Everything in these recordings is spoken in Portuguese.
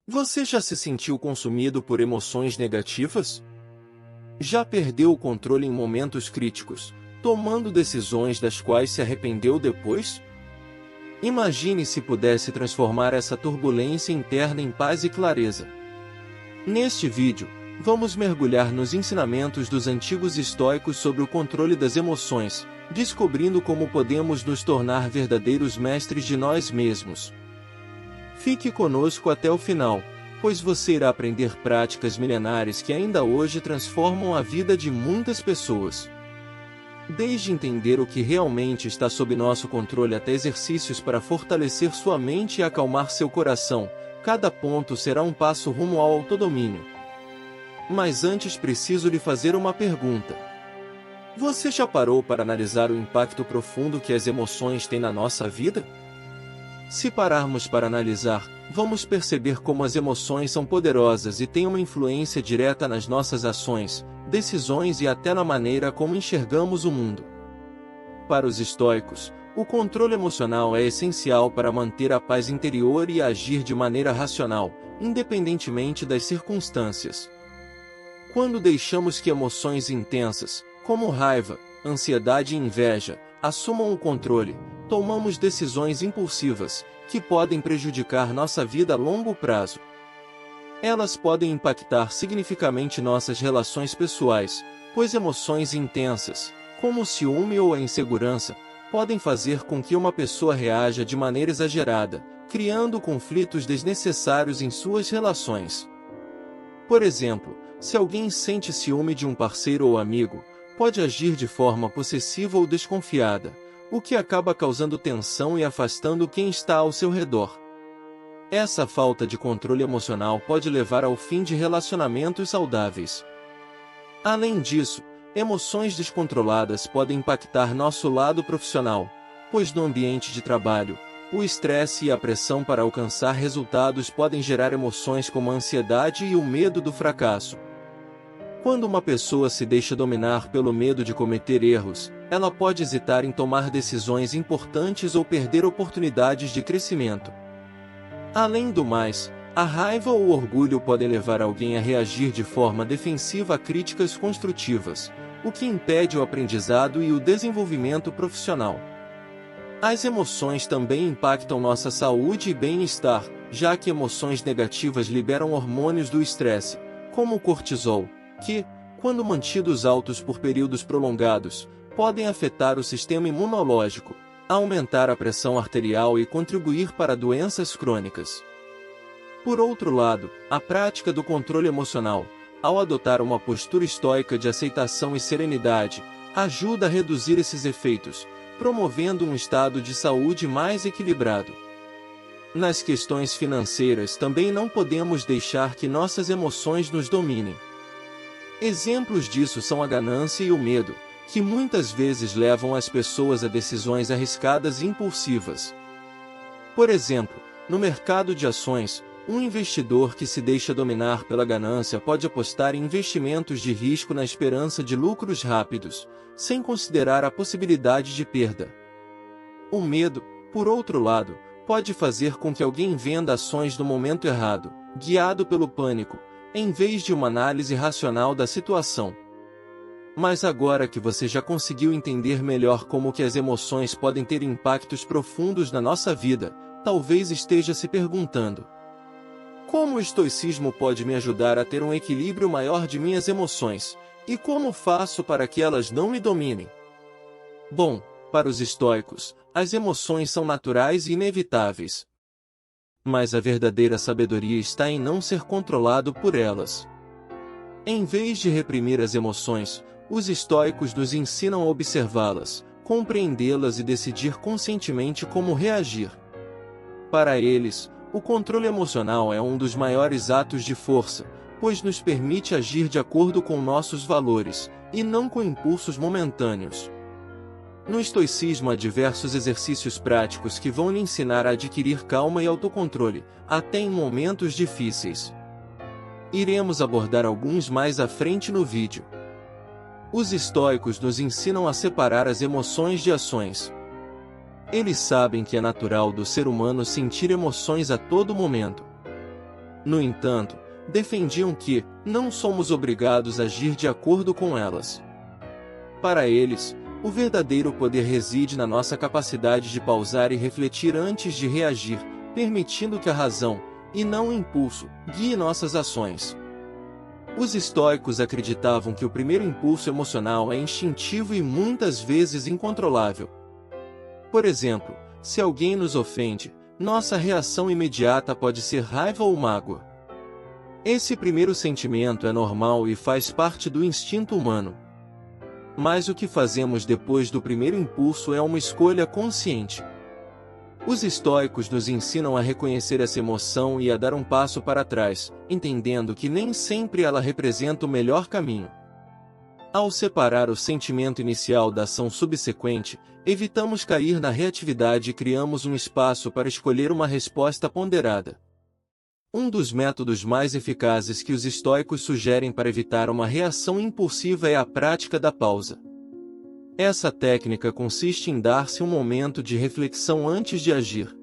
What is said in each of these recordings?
Você já se sentiu consumido por emoções negativas? Já perdeu o controle em momentos críticos, tomando decisões das quais se arrependeu depois? Imagine se pudesse transformar essa turbulência interna em paz e clareza. Neste vídeo, vamos mergulhar nos ensinamentos dos antigos estoicos sobre o controle das emoções, descobrindo como podemos nos tornar verdadeiros mestres de nós mesmos. Fique conosco até o final, pois você irá aprender práticas milenares que ainda hoje transformam a vida de muitas pessoas. Desde entender o que realmente está sob nosso controle até exercícios para fortalecer sua mente e acalmar seu coração, cada ponto será um passo rumo ao autodomínio. Mas antes preciso lhe fazer uma pergunta. Você já parou para analisar o impacto profundo que as emoções têm na nossa vida? Se pararmos para analisar, vamos perceber como as emoções são poderosas e têm uma influência direta nas nossas ações, decisões e até na maneira como enxergamos o mundo. Para os estoicos, o controle emocional é essencial para manter a paz interior e agir de maneira racional, independentemente das circunstâncias. Quando deixamos que emoções intensas, como raiva, ansiedade e inveja, assumam o controle, tomamos decisões impulsivas, que podem prejudicar nossa vida a longo prazo. Elas podem impactar significativamente nossas relações pessoais, pois emoções intensas, como o ciúme ou a insegurança, podem fazer com que uma pessoa reaja de maneira exagerada, criando conflitos desnecessários em suas relações. Por exemplo, se alguém sente ciúme de um parceiro ou amigo, pode agir de forma possessiva ou desconfiada, o que acaba causando tensão e afastando quem está ao seu redor. Essa falta de controle emocional pode levar ao fim de relacionamentos saudáveis. Além disso, emoções descontroladas podem impactar nosso lado profissional, pois no ambiente de trabalho, o estresse e a pressão para alcançar resultados podem gerar emoções como a ansiedade e o medo do fracasso. Quando uma pessoa se deixa dominar pelo medo de cometer erros, ela pode hesitar em tomar decisões importantes ou perder oportunidades de crescimento. Além do mais, a raiva ou o orgulho podem levar alguém a reagir de forma defensiva a críticas construtivas, o que impede o aprendizado e o desenvolvimento profissional. As emoções também impactam nossa saúde e bem-estar, já que emoções negativas liberam hormônios do estresse, como o cortisol, que, quando mantidos altos por períodos prolongados, podem afetar o sistema imunológico, aumentar a pressão arterial e contribuir para doenças crônicas. Por outro lado, a prática do controle emocional, ao adotar uma postura estoica de aceitação e serenidade, ajuda a reduzir esses efeitos, promovendo um estado de saúde mais equilibrado. Nas questões financeiras também não podemos deixar que nossas emoções nos dominem. Exemplos disso são a ganância e o medo, que muitas vezes levam as pessoas a decisões arriscadas e impulsivas. Por exemplo, no mercado de ações, um investidor que se deixa dominar pela ganância pode apostar em investimentos de risco na esperança de lucros rápidos, sem considerar a possibilidade de perda. O medo, por outro lado, pode fazer com que alguém venda ações no momento errado, guiado pelo pânico, em vez de uma análise racional da situação. Mas agora que você já conseguiu entender melhor como que as emoções podem ter impactos profundos na nossa vida, talvez esteja se perguntando: como o estoicismo pode me ajudar a ter um equilíbrio maior de minhas emoções, e como faço para que elas não me dominem? Bom, para os estoicos, as emoções são naturais e inevitáveis. Mas a verdadeira sabedoria está em não ser controlado por elas. Em vez de reprimir as emoções, os estoicos nos ensinam a observá-las, compreendê-las e decidir conscientemente como reagir. Para eles, o controle emocional é um dos maiores atos de força, pois nos permite agir de acordo com nossos valores, e não com impulsos momentâneos. No estoicismo há diversos exercícios práticos que vão lhe ensinar a adquirir calma e autocontrole, até em momentos difíceis. Iremos abordar alguns mais à frente no vídeo. Os estoicos nos ensinam a separar as emoções de ações. Eles sabem que é natural do ser humano sentir emoções a todo momento. No entanto, defendiam que não somos obrigados a agir de acordo com elas. Para eles, o verdadeiro poder reside na nossa capacidade de pausar e refletir antes de reagir, permitindo que a razão, e não o impulso, guie nossas ações. Os estoicos acreditavam que o primeiro impulso emocional é instintivo e muitas vezes incontrolável. Por exemplo, se alguém nos ofende, nossa reação imediata pode ser raiva ou mágoa. Esse primeiro sentimento é normal e faz parte do instinto humano. Mas o que fazemos depois do primeiro impulso é uma escolha consciente. Os estoicos nos ensinam a reconhecer essa emoção e a dar um passo para trás, entendendo que nem sempre ela representa o melhor caminho. Ao separar o sentimento inicial da ação subsequente, evitamos cair na reatividade e criamos um espaço para escolher uma resposta ponderada. Um dos métodos mais eficazes que os estoicos sugerem para evitar uma reação impulsiva é a prática da pausa. Essa técnica consiste em dar-se um momento de reflexão antes de agir.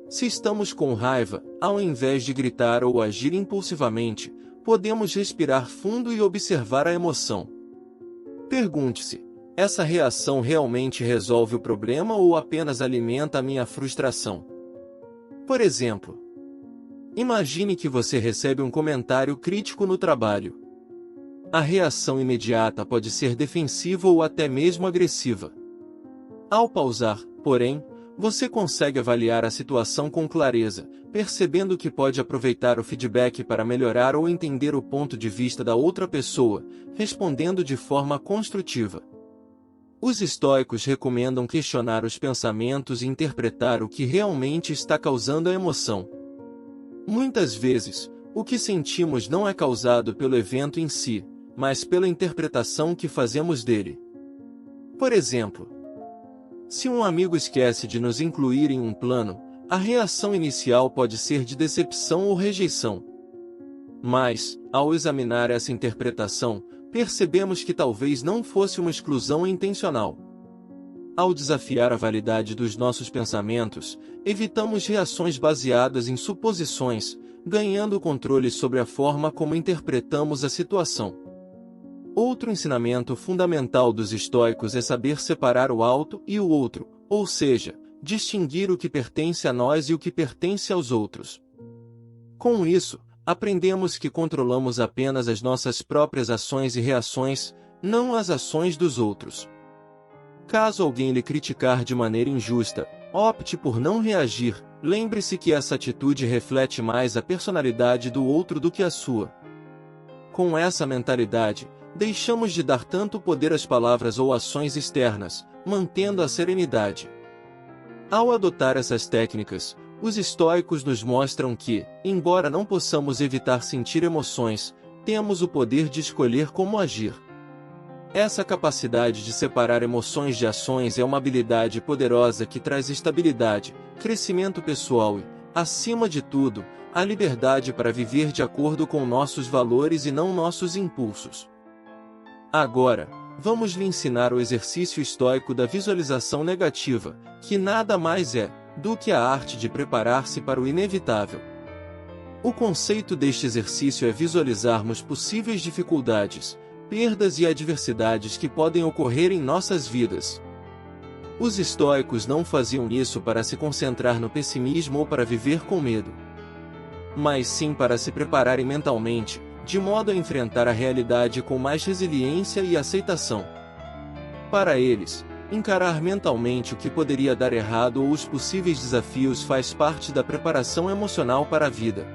Se estamos com raiva, ao invés de gritar ou agir impulsivamente, podemos respirar fundo e observar a emoção. Pergunte-se: essa reação realmente resolve o problema ou apenas alimenta a minha frustração? Por exemplo, imagine que você recebe um comentário crítico no trabalho. A reação imediata pode ser defensiva ou até mesmo agressiva. Ao pausar, porém, você consegue avaliar a situação com clareza, percebendo que pode aproveitar o feedback para melhorar ou entender o ponto de vista da outra pessoa, respondendo de forma construtiva. Os estoicos recomendam questionar os pensamentos e interpretar o que realmente está causando a emoção. Muitas vezes, o que sentimos não é causado pelo evento em si, mas pela interpretação que fazemos dele. Por exemplo, se um amigo esquece de nos incluir em um plano, a reação inicial pode ser de decepção ou rejeição. Mas, ao examinar essa interpretação, percebemos que talvez não fosse uma exclusão intencional. Ao desafiar a validade dos nossos pensamentos, evitamos reações baseadas em suposições, ganhando controle sobre a forma como interpretamos a situação. Outro ensinamento fundamental dos estoicos é saber separar o alto e o outro, ou seja, distinguir o que pertence a nós e o que pertence aos outros. Com isso, aprendemos que controlamos apenas as nossas próprias ações e reações, não as ações dos outros. Caso alguém lhe criticar de maneira injusta, opte por não reagir. Lembre-se que essa atitude reflete mais a personalidade do outro do que a sua. Com essa mentalidade, deixamos de dar tanto poder às palavras ou ações externas, mantendo a serenidade. Ao adotar essas técnicas, os estoicos nos mostram que, embora não possamos evitar sentir emoções, temos o poder de escolher como agir. Essa capacidade de separar emoções de ações é uma habilidade poderosa que traz estabilidade, crescimento pessoal e, acima de tudo, a liberdade para viver de acordo com nossos valores e não nossos impulsos. Agora, vamos lhe ensinar o exercício estoico da visualização negativa, que nada mais é do que a arte de preparar-se para o inevitável. O conceito deste exercício é visualizarmos possíveis dificuldades, perdas e adversidades que podem ocorrer em nossas vidas. Os estoicos não faziam isso para se concentrar no pessimismo ou para viver com medo, mas sim para se prepararem mentalmente, de modo a enfrentar a realidade com mais resiliência e aceitação. Para eles, encarar mentalmente o que poderia dar errado ou os possíveis desafios faz parte da preparação emocional para a vida.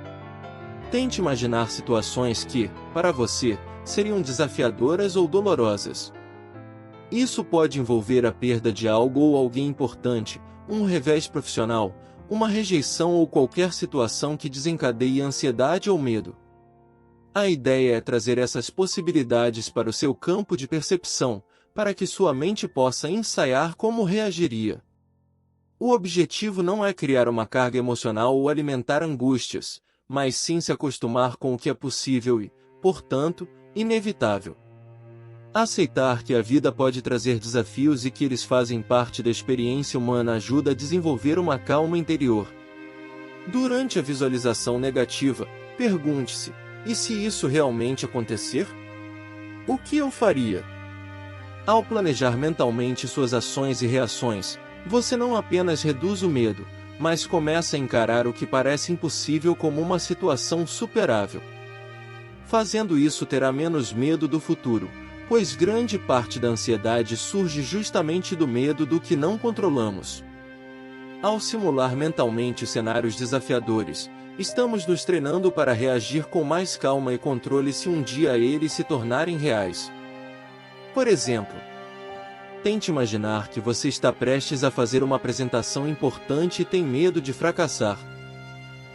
Tente imaginar situações que, para você, seriam desafiadoras ou dolorosas. Isso pode envolver a perda de algo ou alguém importante, um revés profissional, uma rejeição ou qualquer situação que desencadeie ansiedade ou medo. A ideia é trazer essas possibilidades para o seu campo de percepção, para que sua mente possa ensaiar como reagiria. O objetivo não é criar uma carga emocional ou alimentar angústias, mas sim se acostumar com o que é possível e, portanto, inevitável. Aceitar que a vida pode trazer desafios e que eles fazem parte da experiência humana ajuda a desenvolver uma calma interior. Durante a visualização negativa, Pergunte-se: e se isso realmente acontecer? O que eu faria? Ao planejar mentalmente suas ações e reações, você não apenas reduz o medo, mas começa a encarar o que parece impossível como uma situação superável. Fazendo isso, terá menos medo do futuro, pois grande parte da ansiedade surge justamente do medo do que não controlamos. Ao simular mentalmente cenários desafiadores, estamos nos treinando para reagir com mais calma e controle se um dia eles se tornarem reais. Por exemplo, tente imaginar que você está prestes a fazer uma apresentação importante e tem medo de fracassar.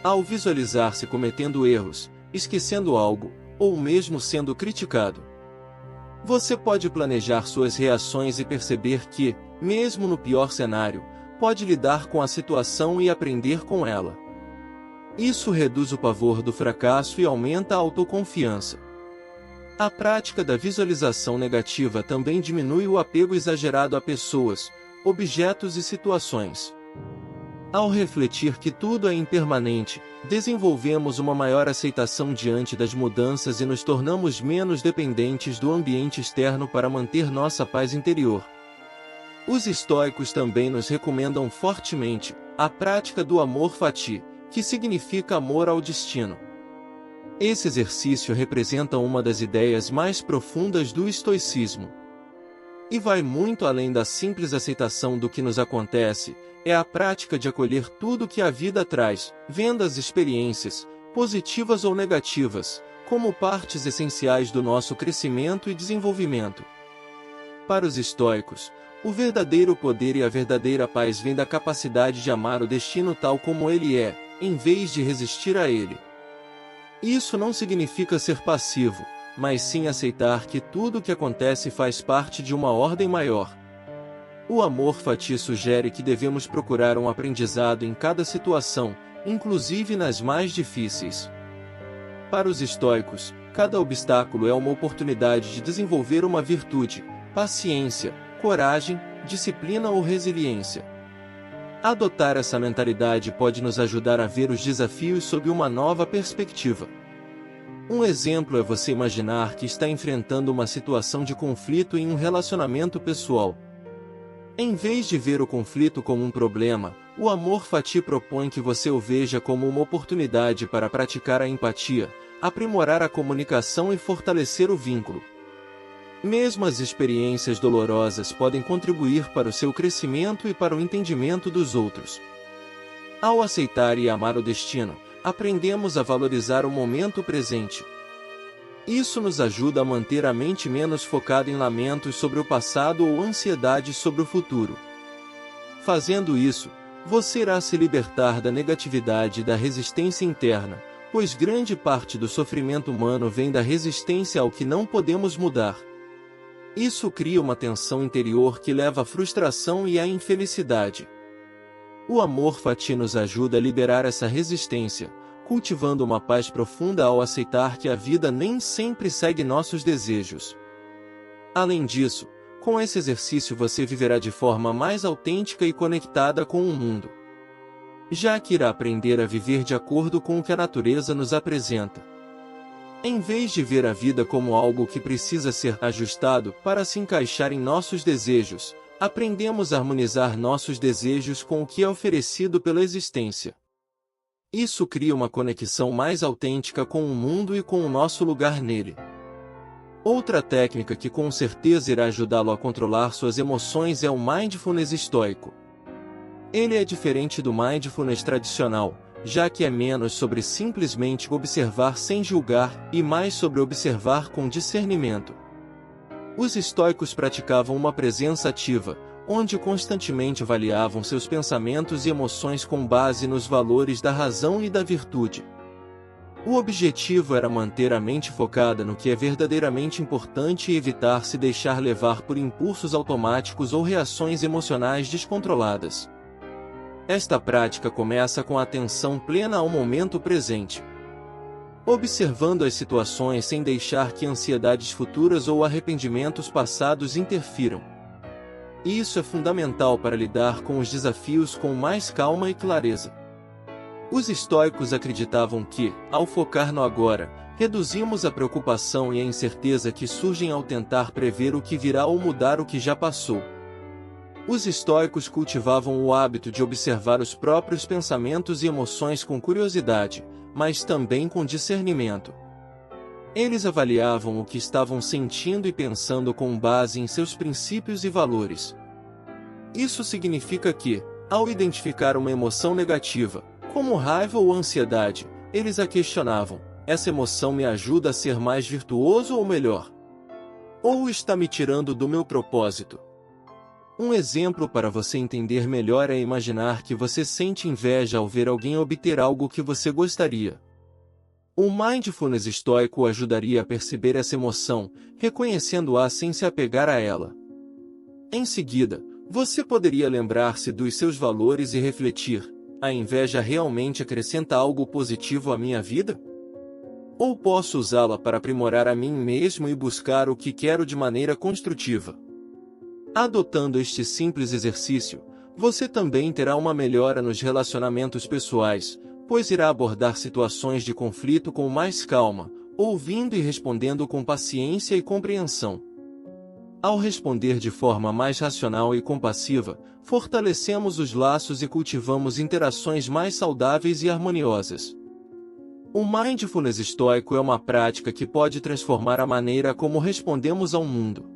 Ao visualizar-se cometendo erros, esquecendo algo, ou mesmo sendo criticado, você pode planejar suas reações e perceber que, mesmo no pior cenário, pode lidar com a situação e aprender com ela. Isso reduz o pavor do fracasso e aumenta a autoconfiança. A prática da visualização negativa também diminui o apego exagerado a pessoas, objetos e situações. Ao refletir que tudo é impermanente, desenvolvemos uma maior aceitação diante das mudanças e nos tornamos menos dependentes do ambiente externo para manter nossa paz interior. Os estoicos também nos recomendam fortemente a prática do amor fati, que significa amor ao destino. Esse exercício representa uma das ideias mais profundas do estoicismo. E vai muito além da simples aceitação do que nos acontece, é a prática de acolher tudo que a vida traz, vendo as experiências, positivas ou negativas, como partes essenciais do nosso crescimento e desenvolvimento. Para os estoicos, o verdadeiro poder e a verdadeira paz vêm da capacidade de amar o destino tal como ele é, em vez de resistir a ele. Isso não significa ser passivo, mas sim aceitar que tudo o que acontece faz parte de uma ordem maior. O amor fati sugere que devemos procurar um aprendizado em cada situação, inclusive nas mais difíceis. Para os estoicos, cada obstáculo é uma oportunidade de desenvolver uma virtude, paciência, coragem, disciplina ou resiliência. Adotar essa mentalidade pode nos ajudar a ver os desafios sob uma nova perspectiva. Um exemplo é você imaginar que está enfrentando uma situação de conflito em um relacionamento pessoal. Em vez de ver o conflito como um problema, o amor fati propõe que você o veja como uma oportunidade para praticar a empatia, aprimorar a comunicação e fortalecer o vínculo. Mesmo as experiências dolorosas podem contribuir para o seu crescimento e para o entendimento dos outros. Ao aceitar e amar o destino, aprendemos a valorizar o momento presente. Isso nos ajuda a manter a mente menos focada em lamentos sobre o passado ou ansiedades sobre o futuro. Fazendo isso, você irá se libertar da negatividade e da resistência interna, pois grande parte do sofrimento humano vem da resistência ao que não podemos mudar. Isso cria uma tensão interior que leva à frustração e à infelicidade. O amor fati nos ajuda a liberar essa resistência, cultivando uma paz profunda ao aceitar que a vida nem sempre segue nossos desejos. Além disso, com esse exercício você viverá de forma mais autêntica e conectada com o mundo, já que irá aprender a viver de acordo com o que a natureza nos apresenta. Em vez de ver a vida como algo que precisa ser ajustado para se encaixar em nossos desejos, aprendemos a harmonizar nossos desejos com o que é oferecido pela existência. Isso cria uma conexão mais autêntica com o mundo e com o nosso lugar nele. Outra técnica que com certeza irá ajudá-lo a controlar suas emoções é o mindfulness estoico. Ele é diferente do mindfulness tradicional, já que é menos sobre simplesmente observar sem julgar e mais sobre observar com discernimento. Os estoicos praticavam uma presença ativa, onde constantemente avaliavam seus pensamentos e emoções com base nos valores da razão e da virtude. O objetivo era manter a mente focada no que é verdadeiramente importante e evitar se deixar levar por impulsos automáticos ou reações emocionais descontroladas. Esta prática começa com a atenção plena ao momento presente, observando as situações sem deixar que ansiedades futuras ou arrependimentos passados interfiram. Isso é fundamental para lidar com os desafios com mais calma e clareza. Os estoicos acreditavam que, ao focar no agora, reduzimos a preocupação e a incerteza que surgem ao tentar prever o que virá ou mudar o que já passou. Os estoicos cultivavam o hábito de observar os próprios pensamentos e emoções com curiosidade, mas também com discernimento. Eles avaliavam o que estavam sentindo e pensando com base em seus princípios e valores. Isso significa que, ao identificar uma emoção negativa, como raiva ou ansiedade, eles a questionavam: essa emoção me ajuda a ser mais virtuoso ou melhor? Ou está me tirando do meu propósito? Um exemplo para você entender melhor é imaginar que você sente inveja ao ver alguém obter algo que você gostaria. O mindfulness estoico ajudaria a perceber essa emoção, reconhecendo-a sem se apegar a ela. Em seguida, você poderia lembrar-se dos seus valores e refletir: a inveja realmente acrescenta algo positivo à minha vida? Ou posso usá-la para aprimorar a mim mesmo e buscar o que quero de maneira construtiva? Adotando este simples exercício, você também terá uma melhora nos relacionamentos pessoais, pois irá abordar situações de conflito com mais calma, ouvindo e respondendo com paciência e compreensão. Ao responder de forma mais racional e compassiva, fortalecemos os laços e cultivamos interações mais saudáveis e harmoniosas. O mindfulness estoico é uma prática que pode transformar a maneira como respondemos ao mundo.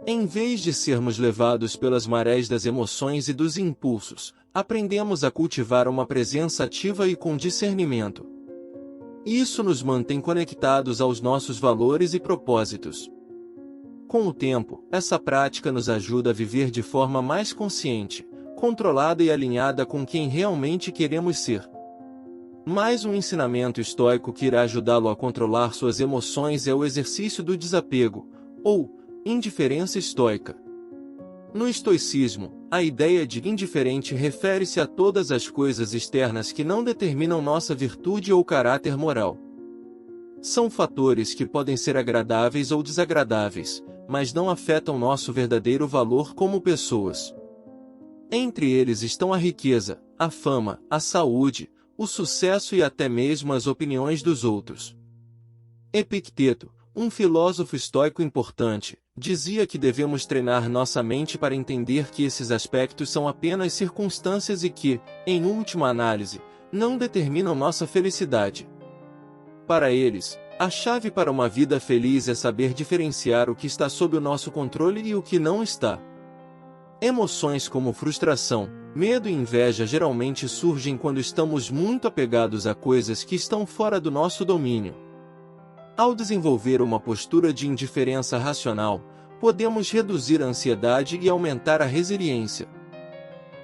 Em vez de sermos levados pelas marés das emoções e dos impulsos, aprendemos a cultivar uma presença ativa e com discernimento. Isso nos mantém conectados aos nossos valores e propósitos. Com o tempo, essa prática nos ajuda a viver de forma mais consciente, controlada e alinhada com quem realmente queremos ser. Mais um ensinamento estoico que irá ajudá-lo a controlar suas emoções é o exercício do desapego, ou indiferença estoica. No estoicismo, a ideia de indiferente refere-se a todas as coisas externas que não determinam nossa virtude ou caráter moral. São fatores que podem ser agradáveis ou desagradáveis, mas não afetam nosso verdadeiro valor como pessoas. Entre eles estão a riqueza, a fama, a saúde, o sucesso e até mesmo as opiniões dos outros. Epicteto, um filósofo estoico importante, dizia que devemos treinar nossa mente para entender que esses aspectos são apenas circunstâncias e que, em última análise, não determinam nossa felicidade. Para eles, a chave para uma vida feliz é saber diferenciar o que está sob o nosso controle e o que não está. Emoções como frustração, medo e inveja geralmente surgem quando estamos muito apegados a coisas que estão fora do nosso domínio. Ao desenvolver uma postura de indiferença racional, podemos reduzir a ansiedade e aumentar a resiliência.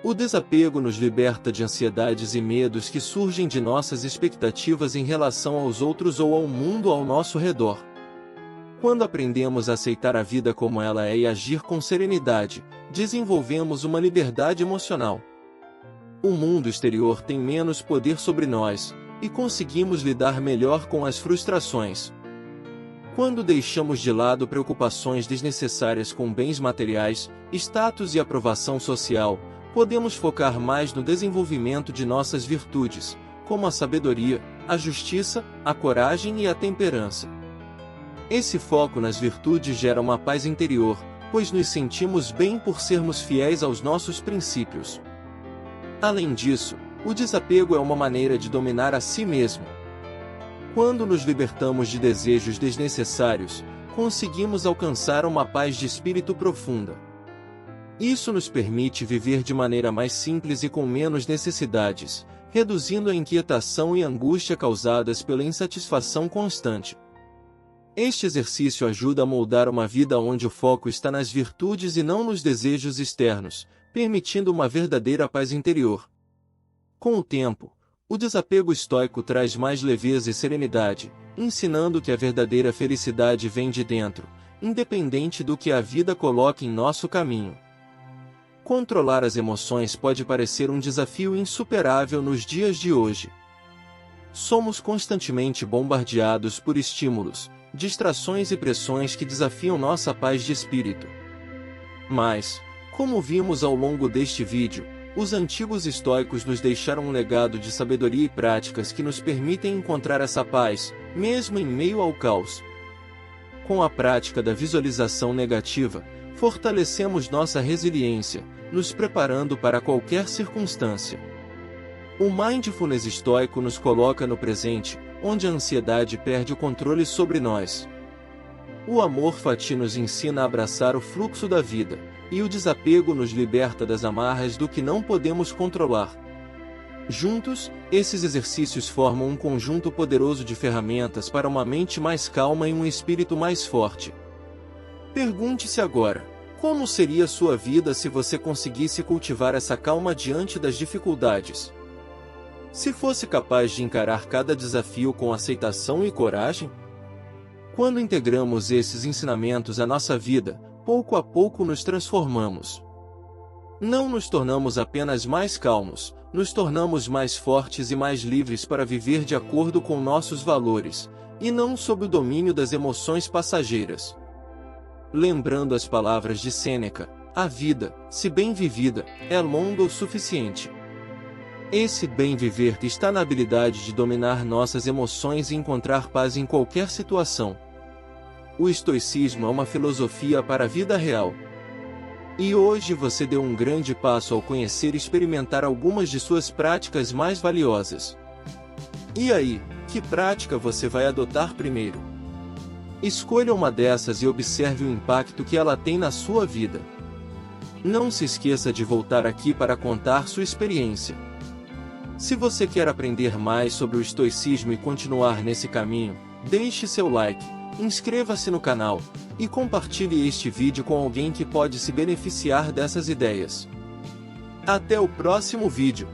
O desapego nos liberta de ansiedades e medos que surgem de nossas expectativas em relação aos outros ou ao mundo ao nosso redor. Quando aprendemos a aceitar a vida como ela é e agir com serenidade, desenvolvemos uma liberdade emocional. O mundo exterior tem menos poder sobre nós, e conseguimos lidar melhor com as frustrações. Quando deixamos de lado preocupações desnecessárias com bens materiais, status e aprovação social, podemos focar mais no desenvolvimento de nossas virtudes, como a sabedoria, a justiça, a coragem e a temperança. Esse foco nas virtudes gera uma paz interior, pois nos sentimos bem por sermos fiéis aos nossos princípios. Além disso, o desapego é uma maneira de dominar a si mesmo. Quando nos libertamos de desejos desnecessários, conseguimos alcançar uma paz de espírito profunda. Isso nos permite viver de maneira mais simples e com menos necessidades, reduzindo a inquietação e angústia causadas pela insatisfação constante. Este exercício ajuda a moldar uma vida onde o foco está nas virtudes e não nos desejos externos, permitindo uma verdadeira paz interior. Com o tempo, o desapego estoico traz mais leveza e serenidade, ensinando que a verdadeira felicidade vem de dentro, independente do que a vida coloque em nosso caminho. Controlar as emoções pode parecer um desafio insuperável nos dias de hoje. Somos constantemente bombardeados por estímulos, distrações e pressões que desafiam nossa paz de espírito. Mas, como vimos ao longo deste vídeo, Os antigos estoicos nos deixaram um legado de sabedoria e práticas que nos permitem encontrar essa paz, mesmo em meio ao caos. Com a prática da visualização negativa, fortalecemos nossa resiliência, nos preparando para qualquer circunstância. O Mindfulness estoico nos coloca no presente, onde a ansiedade perde o controle sobre nós. O Amor Fati nos ensina a abraçar o fluxo da vida, e o desapego nos liberta das amarras do que não podemos controlar. Juntos, esses exercícios formam um conjunto poderoso de ferramentas para uma mente mais calma e um espírito mais forte. Pergunte-se agora: como seria sua vida se você conseguisse cultivar essa calma diante das dificuldades? Se fosse capaz de encarar cada desafio com aceitação e coragem? Quando integramos esses ensinamentos à nossa vida, pouco a pouco nos transformamos. Não nos tornamos apenas mais calmos, nos tornamos mais fortes e mais livres para viver de acordo com nossos valores, e não sob o domínio das emoções passageiras. Lembrando as palavras de Sêneca, a vida, se bem vivida, é longa o suficiente. Esse bem viver está na habilidade de dominar nossas emoções e encontrar paz em qualquer situação. O estoicismo é uma filosofia para a vida real. E hoje você deu um grande passo ao conhecer e experimentar algumas de suas práticas mais valiosas. E aí, que prática você vai adotar primeiro? Escolha uma dessas e observe o impacto que ela tem na sua vida. Não se esqueça de voltar aqui para contar sua experiência. Se você quer aprender mais sobre o estoicismo e continuar nesse caminho, deixe seu like, inscreva-se no canal, e compartilhe este vídeo com alguém que pode se beneficiar dessas ideias. Até o próximo vídeo!